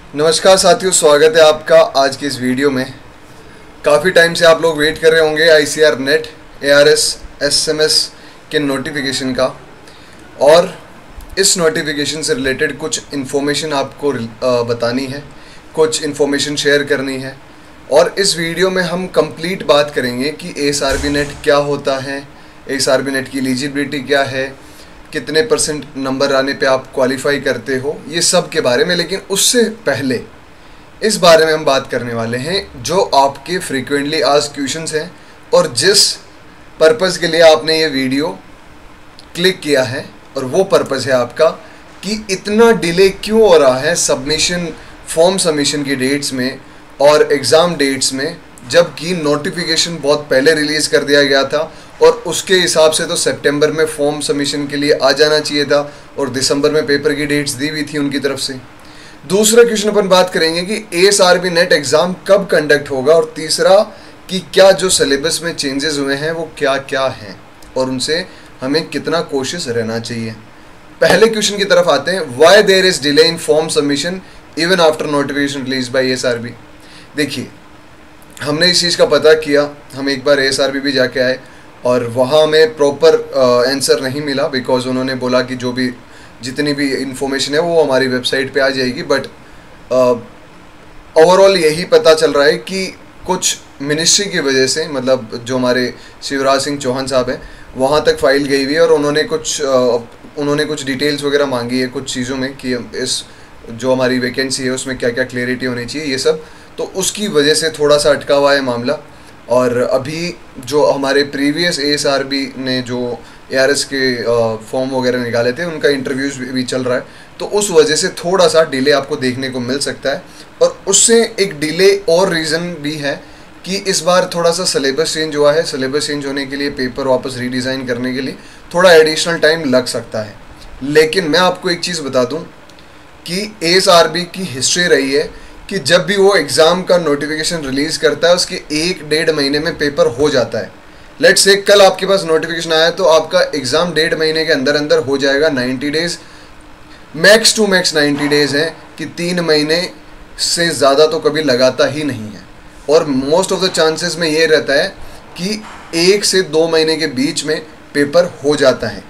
नमस्कार साथियों, स्वागत है आपका आज की इस वीडियो में। काफ़ी टाइम से आप लोग वेट कर रहे होंगे ICAR नेट ARS SMS के नोटिफिकेशन का, और इस नोटिफिकेशन से रिलेटेड कुछ इन्फॉर्मेशन आपको बतानी है, कुछ इन्फॉर्मेशन शेयर करनी है। और इस वीडियो में हम कंप्लीट बात करेंगे कि ASRB नेट क्या होता है, ASRB नेट की एलिजिबिलिटी क्या है, कितने परसेंट नंबर आने पे आप क्वालिफाई करते हो, ये सब के बारे में। लेकिन उससे पहले इस बारे में हम बात करने वाले हैं जो आपके फ्रीक्वेंटली आस्क्ड क्वेश्चंस हैं और जिस पर्पज़ के लिए आपने ये वीडियो क्लिक किया है, और वो पर्पज़ है आपका कि इतना डिले क्यों हो रहा है सबमिशन, फॉर्म सबमिशन की डेट्स में और एग्ज़ाम डेट्स में, जबकि नोटिफिकेशन बहुत पहले रिलीज़ कर दिया गया था और उसके हिसाब से तो सितंबर में फॉर्म सबमिशन के लिए आ जाना चाहिए था और दिसंबर में पेपर की डेट्स दी हुई थी उनकी तरफ से। दूसरा क्वेश्चन अपन बात करेंगे कि ASRB नेट एग्ज़ाम कब कंडक्ट होगा, और तीसरा कि क्या जो सिलेबस में चेंजेस हुए हैं वो क्या क्या हैं और उनसे हमें कितना कोशिश रहना चाहिए। पहले क्वेश्चन की तरफ आते हैं, why there is delay in form submission even after notification release by ASRB। देखिए, हमने इस चीज़ का पता किया, हम एक बार ASRB भी जाके आए और वहाँ हमें प्रॉपर आंसर नहीं मिला, बिकॉज उन्होंने बोला कि जो भी जितनी भी इंफॉर्मेशन है वो हमारी वेबसाइट पे आ जाएगी। बट ओवरऑल यही पता चल रहा है कि कुछ मिनिस्ट्री की वजह से, मतलब जो हमारे शिवराज सिंह चौहान साहब हैं, वहाँ तक फाइल गई हुई है और उन्होंने कुछ डिटेल्स वगैरह मांगी है कुछ चीज़ों में कि इस जो हमारी वैकेंसी है उसमें क्या क्या क्लियरिटी होनी चाहिए, ये सब। तो उसकी वजह से थोड़ा सा अटका हुआ है मामला। और अभी जो हमारे प्रीवियस ASRB ने जो ARS के फॉर्म वगैरह निकाले थे उनका इंटरव्यूज़ भी चल रहा है, तो उस वजह से थोड़ा सा डिले आपको देखने को मिल सकता है। और उससे एक डिले और रीज़न भी है कि इस बार थोड़ा सा सिलेबस चेंज हुआ है। सिलेबस चेंज होने के लिए, पेपर वापस रीडिज़ाइन करने के लिए थोड़ा एडिशनल टाइम लग सकता है। लेकिन मैं आपको एक चीज़ बता दूँ कि ASRB की हिस्ट्री रही है कि जब भी वो एग्ज़ाम का नोटिफिकेशन रिलीज़ करता है उसके 1-1.5 महीने में पेपर हो जाता है। लेट्स से कल आपके पास नोटिफिकेशन आया तो आपका एग्ज़ाम 1.5 महीने के अंदर अंदर हो जाएगा। 90 days max to max 90 days हैं कि 3 महीने से ज़्यादा तो कभी लगाता ही नहीं है। और मोस्ट ऑफ द चांसेस में ये रहता है कि 1 से 2 महीने के बीच में पेपर हो जाता है।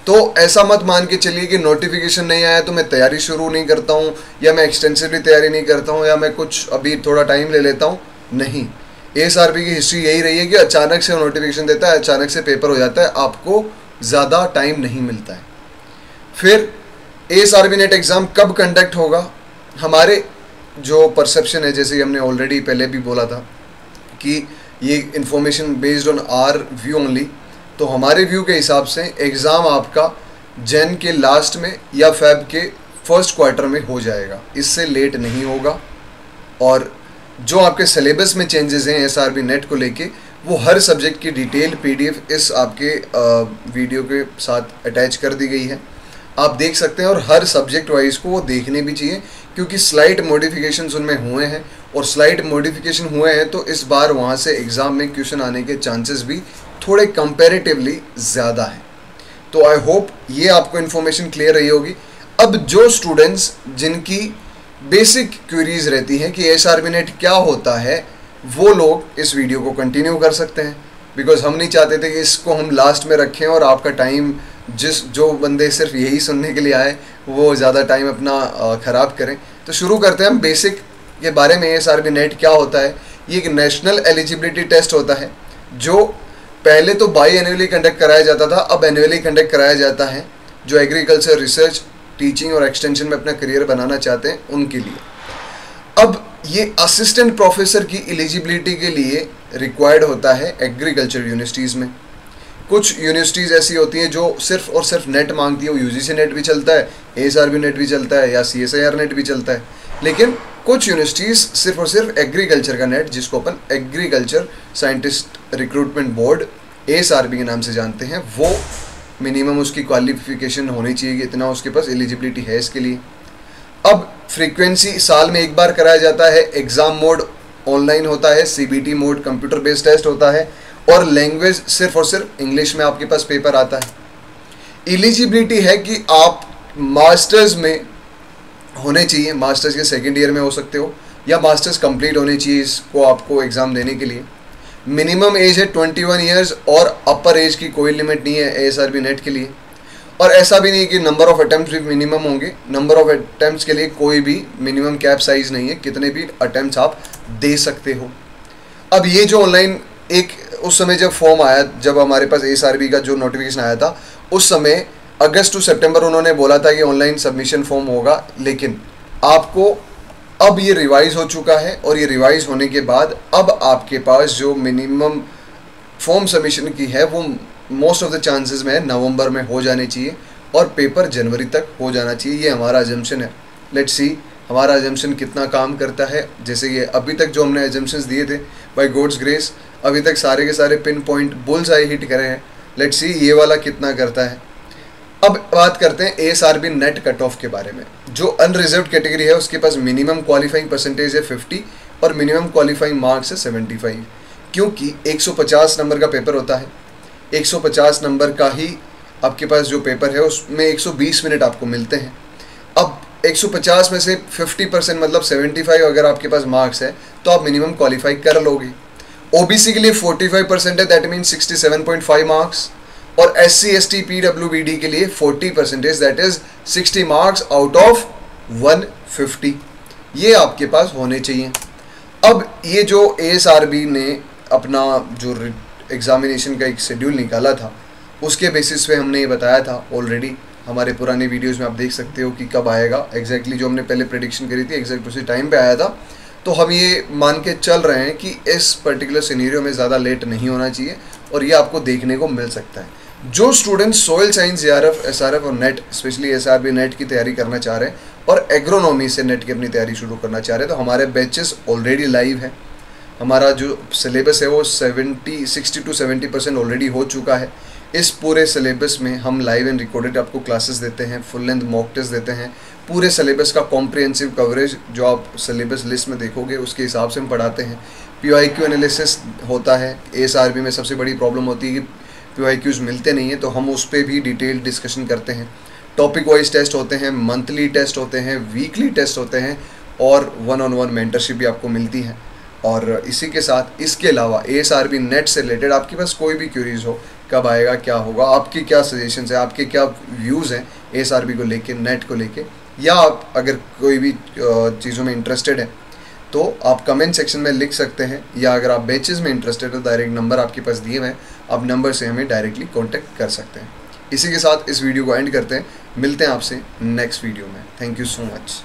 तो ऐसा मत मान के चलिए कि नोटिफिकेशन नहीं आया तो मैं तैयारी शुरू नहीं करता हूँ, या मैं एक्सटेंसिवली तैयारी नहीं करता हूँ, या मैं कुछ अभी थोड़ा टाइम ले लेता हूँ। नहीं, ASRB की हिस्ट्री यही रही है कि अचानक से नोटिफिकेशन देता है, अचानक से पेपर हो जाता है, आपको ज़्यादा टाइम नहीं मिलता है। फिर ASRB नेट एग्ज़ाम कब कंडक्ट होगा, हमारे जो परसेप्शन है, जैसे हमने ऑलरेडी पहले भी बोला था कि ये information based on our view only. तो हमारे व्यू के हिसाब से एग्ज़ाम आपका जन के लास्ट में या फेब के फर्स्ट क्वार्टर में हो जाएगा, इससे लेट नहीं होगा। और जो आपके सिलेबस में चेंजेस हैं ASRB नेट को लेके, वो हर सब्जेक्ट की डिटेल PDF इस आपके वीडियो के साथ अटैच कर दी गई है, आप देख सकते हैं। और हर सब्जेक्ट वाइज को वो देखने भी चाहिए, क्योंकि स्लाइट मॉडिफिकेशंस उनमें हुए हैं, और स्लाइट मॉडिफिकेशन हुए हैं तो इस बार वहाँ से एग्ज़ाम में क्वेश्चन आने के चांसेस भी थोड़े कंपैरेटिवली ज़्यादा है। तो आई होप ये आपको इन्फॉर्मेशन क्लियर रही होगी। अब जो स्टूडेंट्स जिनकी बेसिक क्वेरीज रहती हैं कि ASRB नेट क्या होता है, वो लोग इस वीडियो को कंटिन्यू कर सकते हैं, बिकॉज हम नहीं चाहते थे कि इसको हम लास्ट में रखें और आपका टाइम, जो बंदे सिर्फ यही सुनने के लिए आए वो ज़्यादा टाइम अपना ख़राब करें। तो शुरू करते हैं हम बेसिक के बारे में। ASRB नेट क्या होता है? ये एक नेशनल एलिजिबिलिटी टेस्ट होता है जो पहले तो बाई एनुअली कंडक्ट कराया जाता था, अब एनुअली कंडक्ट कराया जाता है जो एग्रीकल्चर, रिसर्च, टीचिंग और एक्सटेंशन में अपना करियर बनाना चाहते हैं उनके लिए। अब ये असिस्टेंट प्रोफेसर की एलिजिबिलिटी के लिए रिक्वायर्ड होता है एग्रीकल्चर यूनिवर्सिटीज़ में। कुछ यूनिवर्सिटीज़ ऐसी होती हैं जो सिर्फ और सिर्फ नेट मांगती है, वो UGC नेट भी चलता है, ASRB नेट भी चलता है, या CSIR नेट भी चलता है। लेकिन कुछ यूनिवर्सिटीज़ सिर्फ और सिर्फ एग्रीकल्चर का नेट, जिसको अपन agriculture scientist recruitment board ASRB के नाम से जानते हैं, वो मिनिमम उसकी क्वालिफिकेशन होनी चाहिए कि इतना उसके पास एलिजिबिलिटी है इसके लिए। अब फ्रीक्वेंसी साल में एक बार कराया जाता है, एग्ज़ाम मोड ऑनलाइन होता है, CBT mode computer based test होता है, और लैंग्वेज सिर्फ और सिर्फ इंग्लिश में आपके पास पेपर आता है। एलिजिबिलिटी है कि आप मास्टर्स में होने चाहिए, मास्टर्स के सेकेंड ईयर में हो सकते हो या मास्टर्स कंप्लीट होने चाहिए इसको आपको एग्ज़ाम देने के लिए। मिनिमम एज है 21 ईयर्स और अपर एज की कोई लिमिट नहीं है ASRB नेट के लिए। और ऐसा भी नहीं कि नंबर ऑफ़ अटैम्प्ट्स भी मिनिमम होंगे, नंबर ऑफ़ अटैम्प्ट्स के लिए कोई भी मिनिमम कैप साइज़ नहीं है, कितने भी अटैम्प्ट्स आप दे सकते हो। अब ये जो ऑनलाइन एक उस समय जब फॉर्म आया, जब हमारे पास ASRB का जो नोटिफिकेशन आया था, उस समय अगस्त टू सितंबर उन्होंने बोला था कि ऑनलाइन सबमिशन फॉर्म होगा, लेकिन आपको अब ये रिवाइज़ हो चुका है और ये रिवाइज़ होने के बाद अब आपके पास जो मिनिमम फॉर्म सबमिशन की है वो मोस्ट ऑफ द चांसेस में नवंबर में हो जाने चाहिए और पेपर जनवरी तक हो जाना चाहिए। ये हमारा अजम्पशन है। लेट्स सी हमारा अजम्पशन कितना काम करता है। जैसे ये अभी तक जो हमने अजम्पशंस दिए थे बाय गॉड्स ग्रेस, अभी तक सारे के सारे pin point bulls I hit करे हैं। लेट्स सी ये वाला कितना करता है। अब बात करते हैं ASRB नेट कट ऑफ के बारे में। जो अनरिजर्व्ड कैटेगरी है उसके पास मिनिमम क्वालिफाइंग परसेंटेज है 50 और मिनिमम क्वालिफाइंग मार्क्स है 75, क्योंकि 150 नंबर का पेपर होता है। 150 नंबर का ही आपके पास जो पेपर है उसमें 120 मिनट आपको मिलते हैं। अब 150 में से 50% मतलब 75 अगर आपके पास मार्क्स है तो आप मिनिमम क्वालिफाई कर लोगे। OBC के लिए 45% है, दैट मीन 67.5 मार्क्स, और SC ST PWBD के लिए 40%, that is 60 marks out of 150। ये आपके पास होने चाहिए। अब ये जो ASRB ने अपना जो एग्जामिनेशन का एक शेड्यूल निकाला था उसके बेसिस पे हमने ये बताया था ऑलरेडी, हमारे पुराने वीडियोस में आप देख सकते हो कि कब आएगा एग्जैक्टली। जो हमने पहले प्रेडिक्शन करी थी एग्जैक्ट उसी टाइम पे आया था। तो हम ये मान के चल रहे हैं कि इस पर्टिकुलर सिनेरियो में ज़्यादा लेट नहीं होना चाहिए और ये आपको देखने को मिल सकता है। जो students soil science JRF SRF और नेट स्पेशली ASRB नेट की तैयारी करना चाह रहे हैं और एग्रोनॉमी से नेट की अपनी तैयारी शुरू करना चाह रहे हैं तो हमारे बैचेस ऑलरेडी लाइव हैं। हमारा जो सिलेबस है वो 60 to 70% ऑलरेडी हो चुका है। इस पूरे सिलेबस में हम लाइव एंड रिकॉर्डेड आपको क्लासेस देते हैं, फुल लेंथ मॉक टेस्ट देते हैं, पूरे सिलेबस का कॉम्प्रिहेंसिव कवरेज जो आप सिलेबस लिस्ट में देखोगे उसके हिसाब से हम पढ़ाते हैं। PYQ एनालिसिस होता है। ASRB में सबसे बड़ी प्रॉब्लम होती है कि PYQs मिलते नहीं हैं, तो हम उस पर भी डिटेल डिस्कशन करते हैं। टॉपिक वाइज टेस्ट होते हैं, मंथली टेस्ट होते हैं, वीकली टेस्ट होते हैं और 1-on-1 मेंटरशिप भी आपको मिलती है। और इसी के साथ इसके अलावा ASRB नेट से रिलेटेड आपके पास कोई भी क्यूरीज हो, कब आएगा, क्या होगा, आपकी क्या सजेशंस है, आपके क्या व्यूज़ हैं ASRB को लेके, नेट को लेके, या आप अगर कोई भी चीज़ों में इंटरेस्टेड है तो आप कमेंट सेक्शन में लिख सकते हैं, या अगर आप बैचेस में इंटरेस्टेड हो डायरेक्ट नंबर आपके पास दिए हुए हैं, आप नंबर से हमें डायरेक्टली कॉन्टैक्ट कर सकते हैं। इसी के साथ इस वीडियो को एंड करते हैं। मिलते हैं आपसे नेक्स्ट वीडियो में। Thank you so much.